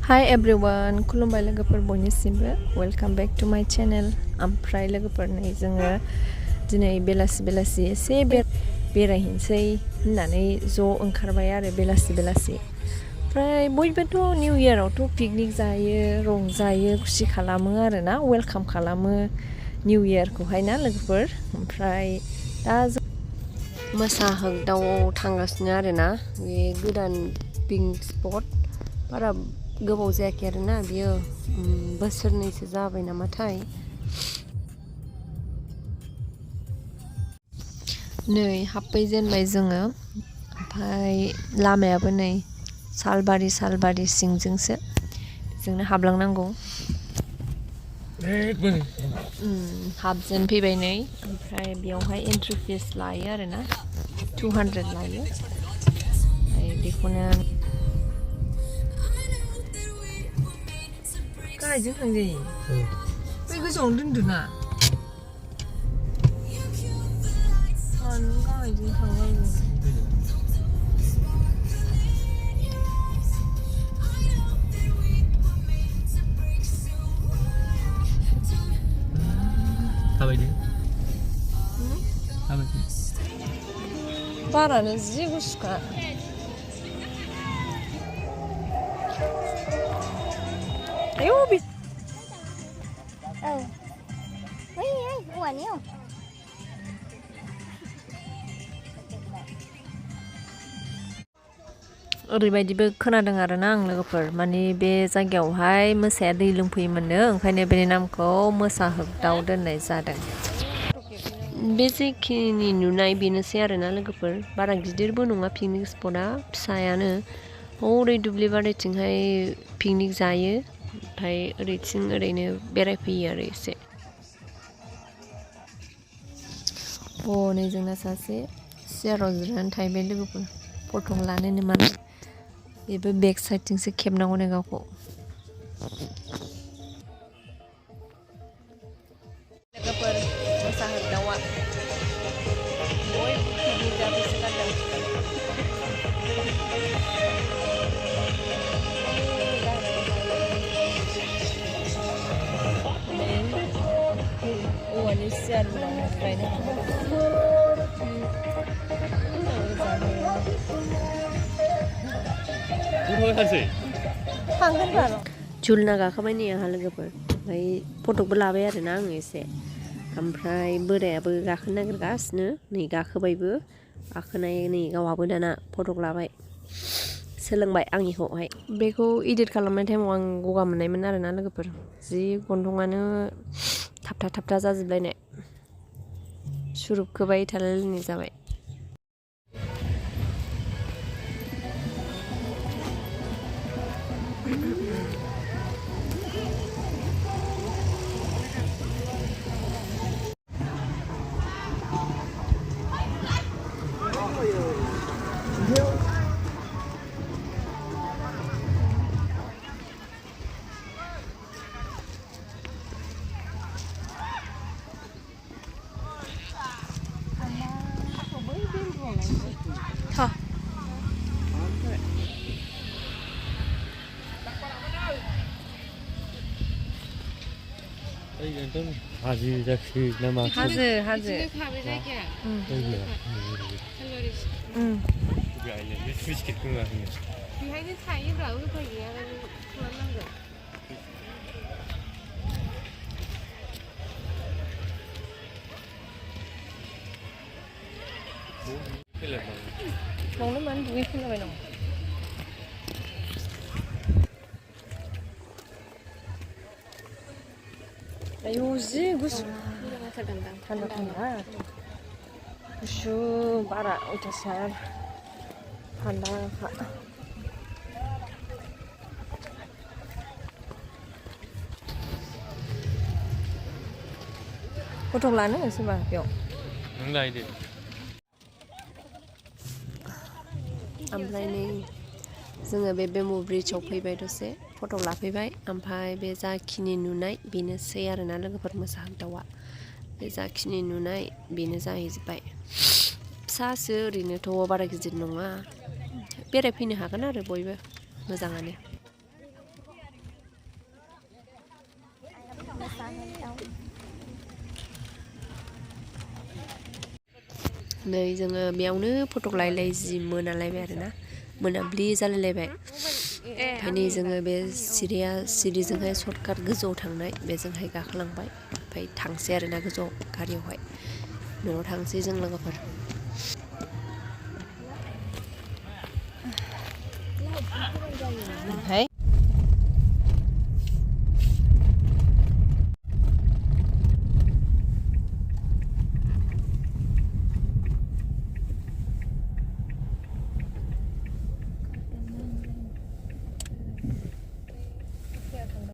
Hi everyone, खुलुमबाय लोगोफोर बयनिसिमबो welcome back to माय चैनल। ओमफ्राय लोगोफोर नै जोङो दिनै बेलासि एसे बेरायहैनोसै होननानै ज' ओंखारबाय आरो बेलासि। ओमफ्राय बयबोथ' निउ इयारावथ' पिकनिक जायो, रंजायो, खुसि खालामो आरो ना, वेलकाम खालामो निउ इयारखौहाय ना लोगोफोर। ओमफ्राय दा जों मोसाहोगदावआव थांगासिनो आरो ना, बे गोदान पिकनिक स्पट। बारा गोबाव जायाखै आरो ना बियो, बोसोरनैसो जाबाय नामाथाय। नै हाबफैजेनबाय जोङो, ओमफ्राय लामायाबो नै सालबारि सिंजोंसो, बेजोंनो हाबलांनांगौ। हाबजेनफैबाय नै, ओमफ्राय बेयावहाय एन्ट्रि फिस लायो आरो ना, 200 लायो। ओमफ्राय बेखौनो गाहायजों थांजायो, बै गोजौआवनो दोनदोना। मानो गाहायजों थांनांगौ? बारानो जि गुसुखा। आयौ बे औवानियाव ओरैबायदिबो खोनादों आरो ना आं लोगोफोर, माने बे जायगायावहाय मोसाया दै लोंफैयोमोननो, ओंखायनो बेनि नामखौ मोसाहोगदाव दोननाय जादों। बे जेखिनि नुनाय बेनोसै आरो ना लोगोफोर, बारा गिदिरबो नङा पिकनिक स्पटआ, फिसायानो। हरै दुब्लि बारिथिंहाय पिकनिक जायो, ओमफ्राय ओरैथिं ओरैनो बेरायफैयो आरो एसे। नै जोंना सासे सियाराव जिरायनानै थाहैबाय लोगोफोर, फट' लानोनो मानो। बेबो बेक साइडथिंसो खेबनांगौनो गावखौ। लोगोफोर मोसाहोगदावआ बयबो पिकनिक जाफैसोगारदों। औवानि सियार जिरायनो झुलना गाखोबाय नै आंहा लोगोफोर, ओमफ्राय फटकबो लाबाय आरो ना आङो एसे। ओमफ्राय बोरायाबो गाखोनो नागिरगासिनो, नै गाखोबायबो, गाखोनाय नै गावहाबो दाना फटक लाबाय, सोलोंबाय आंनिखौहाय। बेखौ इदिट खालामनाय टाइमाव आं गगा मोननायमोन आरो ना लोगोफोर, जि गन्थङानो थाबथा जाजोबलायनाय, सुरुबखोबाय थालायलायनाय जाबाय। हाजो जाखो ना मा? हाजो बेहायनो थायोब्रा, उफाय गैयाबाबो खालामनांगोन। बावनो मानो दुगैफैलाबाय दं? आयौ जि गुसु, थान्दा गुसु बारा अयथासार थान्दाखा। फट' लानो सोरबा बेयाव? नों लायदो। ओमफ्राय नै जोङो बे बेम्बु ब्रिड्जआव फैबाय, दसे फट' लाफैबाय। ओमफ्राय बे जाखिनि नुनाय बेनोसै आरो ना लोगोफोर मोसाहोगदावआ। बे जाखिनि नुनाय बेनो जाहैजोब्बाय। फिसासो ओरैनोथ' बारा गिदिर नङा, बेरायफैनो हागोन आरो बयबो, मोजाङानो। नै जोङो बेयावनो फट' लायलाय जि मोनालायबाय आरोना मोनाब्लि जालायलायबाय ओमफ्राय नै जोङो बे सिरिजोंहाय सर्टकाट गोजौआव थांनाय बेजोंहाय गाखोलांबाय ओमफ्राय थांसै आरोना गोजौआव गारियावहाय न'आव थांसै जों लोगोफोर ओमफ्राय